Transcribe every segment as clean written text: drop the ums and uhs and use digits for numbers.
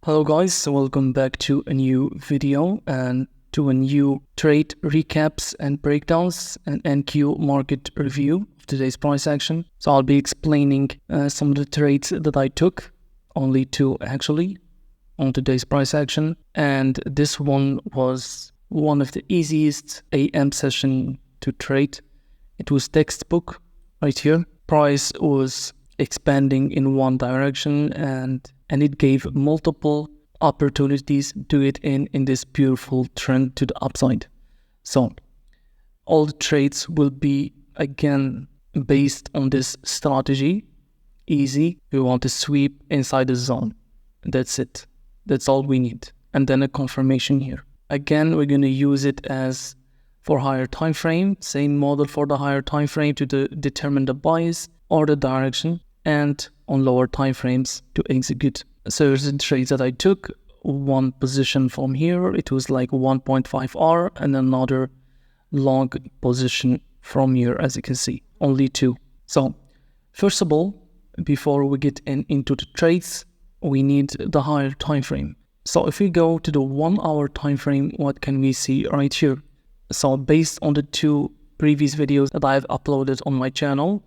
Hello guys, welcome back to a new video and to a new trade recaps and breakdowns and NQ market review of today's price action. So I'll be explaining some of the trades that I took, only two actually, on today's price action. And this one was one of the easiest AM session to trade. It was textbook right here. Price was expanding in one direction and it gave multiple opportunities to it in this beautiful trend to the upside. So all the trades will be again based on this strategy. Easy. We want to sweep inside the zone. That's it. That's all we need. And then a confirmation here. Again, we're going to use it as for higher time frame, same model for the higher time frame to determine the bias or the direction, and on lower time frames to execute. So here's the trades that I took. One position from here, it was like 1.5 R, and another long position from here, as you can see, only two. So first of all, before we get into the trades, we need the higher time frame. So if we go to the 1 hour time frame, what can we see right here? So based on the two previous videos that I've uploaded on my channel,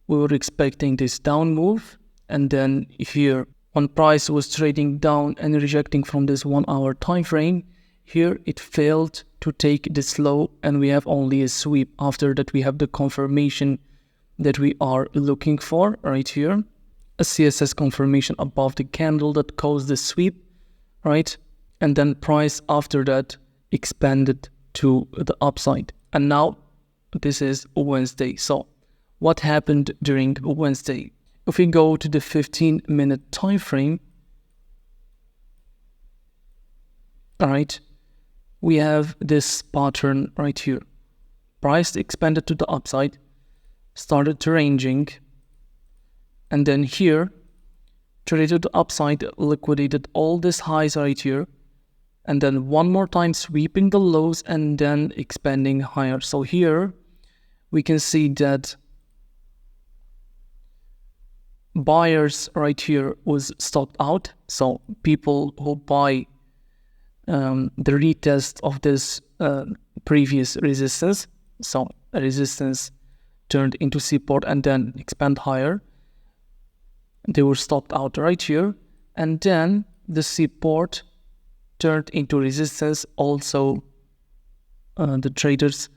we were expecting this down move, and then here when price was trading down and rejecting from this 1 hour time frame, here it failed to take this low and we have only a sweep. After that we have the confirmation that we are looking for right here, a CSS confirmation above the candle that caused the sweep, right? And then price after that expanded to the upside, and now this is Wednesday. So what happened during Wednesday? If we go to the 15-minute time frame, all right, we have this pattern right here. Price expanded to the upside, started ranging, and then here traded to the upside, liquidated all these highs right here, and then one more time sweeping the lows and then expanding higher. So here we can see that buyers right here was stopped out. So people who buy the retest of this previous resistance, so a resistance turned into support and then expand higher, they were stopped out right here, and then the support turned into resistance. Also the traders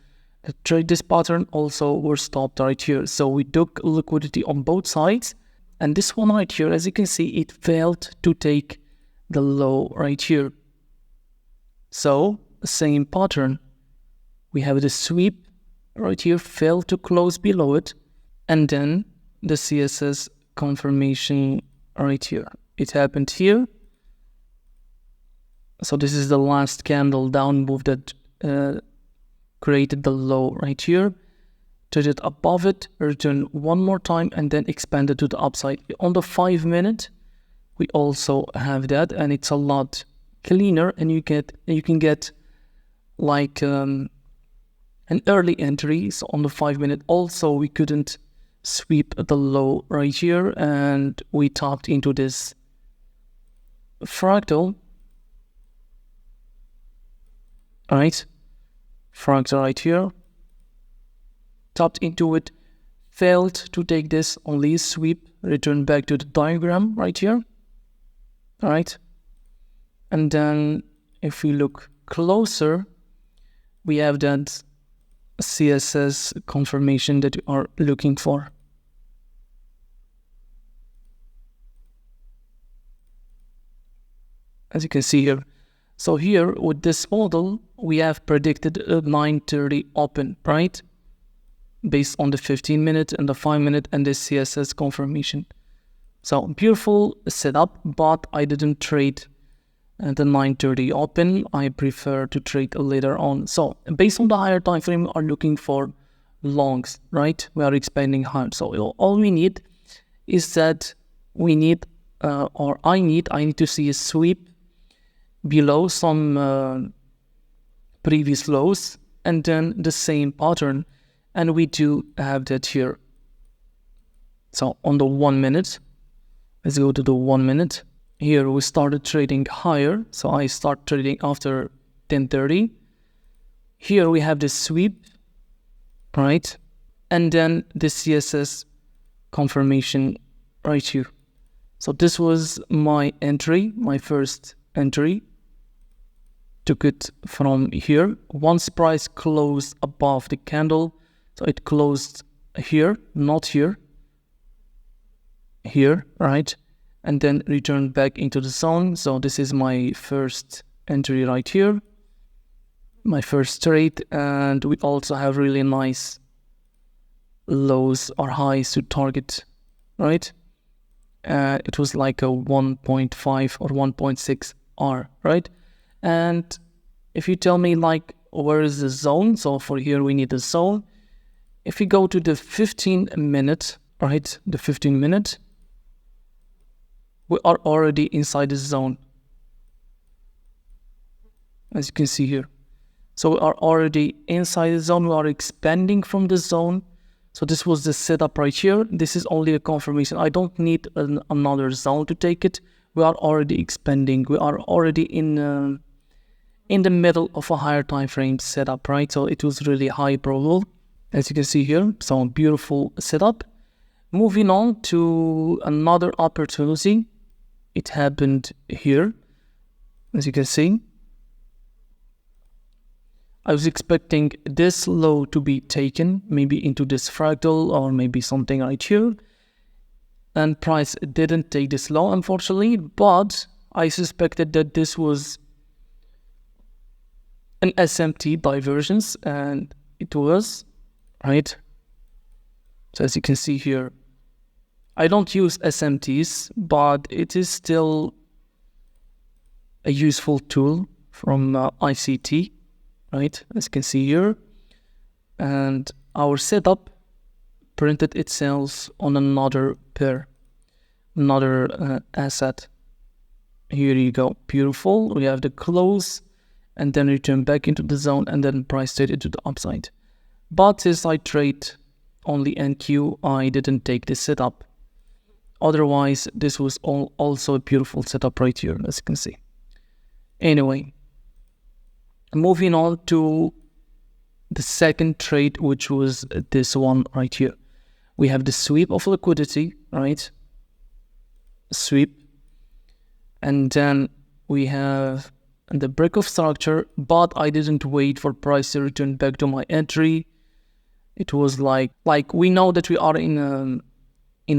that trade this pattern also were stopped right here. So we took liquidity on both sides, and this one right here, as you can see, it failed to take the low right here. So same pattern, we have the sweep right here, failed to close below it, and then the CSS confirmation right here. It happened here. So this is the last candle down move that created the low right here, traded above it, returned one more time, and then expanded to the upside. On the 5 minute, we also have that, and it's a lot cleaner, and you can get like an early entry. So on the 5 minute also we couldn't sweep the low right here, and we tapped into this fractal. All right, fractal right here, tapped into it, failed to take this, only sweep, return back to the diagram right here. All right, and then if we look closer, we have that CSS confirmation that we are looking for. As you can see here. So here with this model, we have predicted a 9:30 open, right? Based on the 15 minute and the 5 minute and the CSS confirmation. So beautiful setup, but I didn't trade the 9:30 open. I prefer to trade later on. So based on the higher time frame, we are looking for longs, right? We are expanding higher. So all we need is that we need, I need to see a sweep below some previous lows, and then the same pattern, and we do have that here. So on the 1 minute, let's go to the 1 minute. here we started trading higher, so I start trading after 10:30. Here we have this sweep, right? And then this CSS confirmation right here. So this was my entry, my first entry. Took it from here. Once price closed above the candle, so it closed here, not here, here, right? And then returned back into the zone. So this is my first entry right here, my first trade. And we also have really nice lows or highs to target, right? It was like a 1.5 or 1.6 R, right? And if you tell me like where is the zone, so for here we need the zone. If we go to the 15-minute, right, the 15-minute, we are already inside the zone, as you can see here. So we are already inside the zone, we are expanding from the zone. So this was the setup right here. This is only a confirmation. I don't need another zone to take it. We are already expanding. We are already in the middle of a higher time frame setup, right? So it was really high probable, as you can see here. So beautiful setup. Moving on to another opportunity. It happened here, as you can see. I was expecting this low to be taken, maybe into this fractal or maybe something right here. And price didn't take this low, unfortunately, but I suspected that this was an SMT divergence, and it was, right? So as you can see here, I don't use SMTs, but it is still a useful tool from ICT. Right, as you can see here, and our setup printed itself on another pair, another asset. Here you go, beautiful. We have the close, and then return back into the zone, and then price traded to the upside. But since I trade only NQ, I didn't take this setup. Otherwise, this was also a beautiful setup right here, as you can see. Anyway. Moving on to the second trade, which was this one right here. We have the sweep of liquidity, right? Sweep. And then we have the break of structure, but I didn't wait for price to return back to my entry. It was like we know that we are in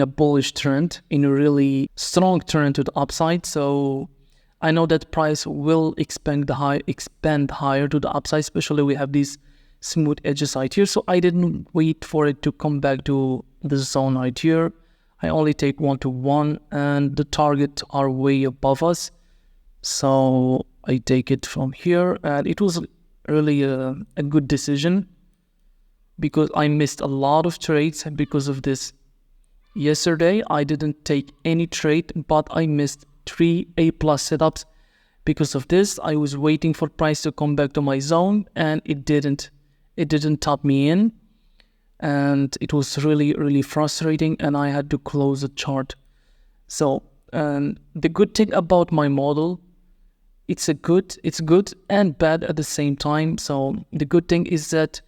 a bullish trend, in a really strong trend to the upside. So I know that price will expand higher to the upside, especially we have these smooth edges right here. So I didn't wait for it to come back to the zone right here. I only take 1-to-1, and the targets are way above us. So I take it from here, and it was really a good decision because I missed a lot of trades because of this. Yesterday, I didn't take any trade, but I missed 3 A+ setups because of this. I was waiting for price to come back to my zone, and it didn't top me in, and it was really frustrating, and I had to close the chart. So the good thing about my model, it's good and bad at the same time. So the good thing is that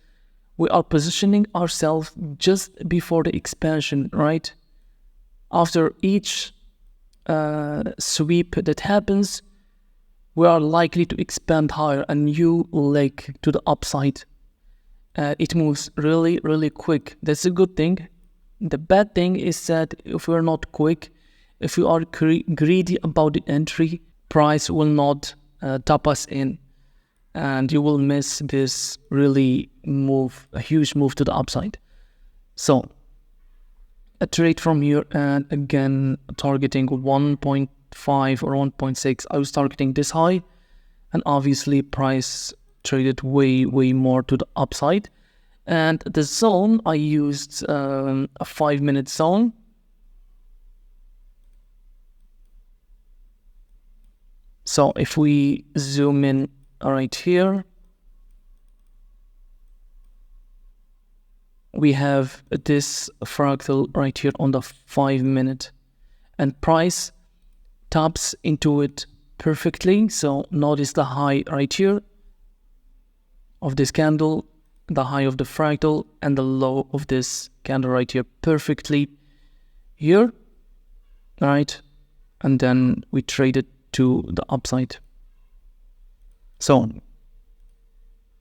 we are positioning ourselves just before the expansion, right? After each sweep that happens, we are likely to expand higher, a new leg to the upside. It moves really quick. That's a good thing. The bad thing is that if we're not quick, if we are greedy about the entry, price will not top us in, and you will miss this really a huge move to the upside. So a trade from here, and again targeting 1.5 or 1.6. I was targeting this high, and obviously price traded way more to the upside. And the zone, I used a 5-minute zone. So if we zoom in right here, we have this fractal right here on the 5-minute, and price taps into it perfectly. So notice the high right here of this candle, the high of the fractal, and the low of this candle right here perfectly here, right? And then we trade it to the upside. So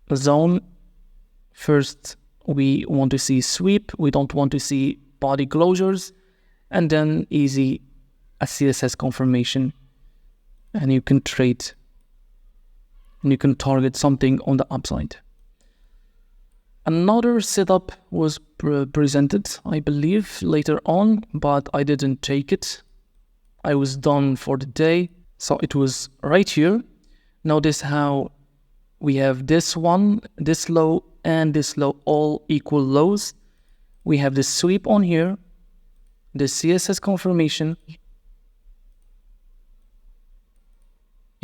the zone, first we want to see sweep, we don't want to see body closures, and then easy a CSS confirmation, and you can trade and you can target something on the upside. Another setup was presented, I believe, later on, but I didn't take it. I was done for the day. So it was right here. Notice how we have this one, this low, and this low, all equal lows. We have the sweep on here, the CSS confirmation.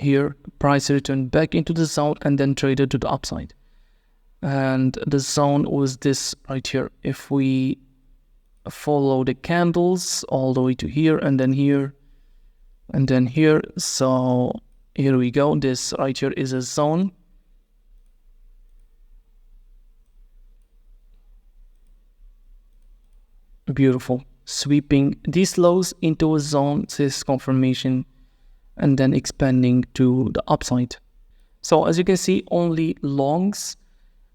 Here, price returned back into the zone and then traded to the upside. And the zone was this right here. If we follow the candles all the way to here, and then here, and then here. So here we go. This right here is a zone. Beautiful. Sweeping these lows into a zone, this confirmation, and then expanding to the upside. So as you can see, only longs,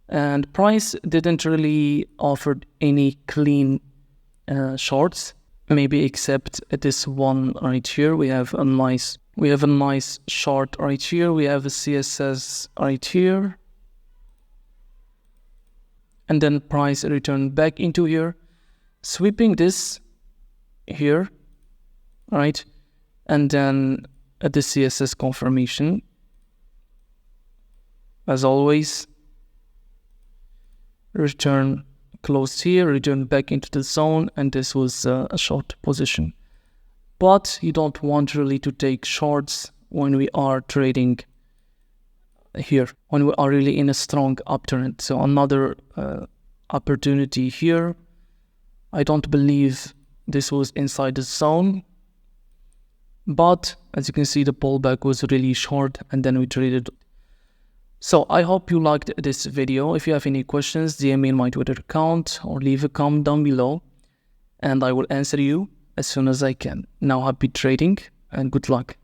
and price didn't really offer any clean shorts, maybe except this one right here. We have a nice short right here. We have a CSS right here, and then price returned back into here, sweeping this here, right? And then the CSS confirmation, as always, return closed here, return back into the zone, and this was a short position. But you don't want really to take shorts when we are trading here, when we are really in a strong uptrend. So another opportunity here. I don't believe this was inside the zone, but as you can see, the pullback was really short, and then we traded. So I hope you liked this video. If you have any questions, DM me in my Twitter account or leave a comment down below, and I will answer you as soon as I can. Now, happy trading and good luck.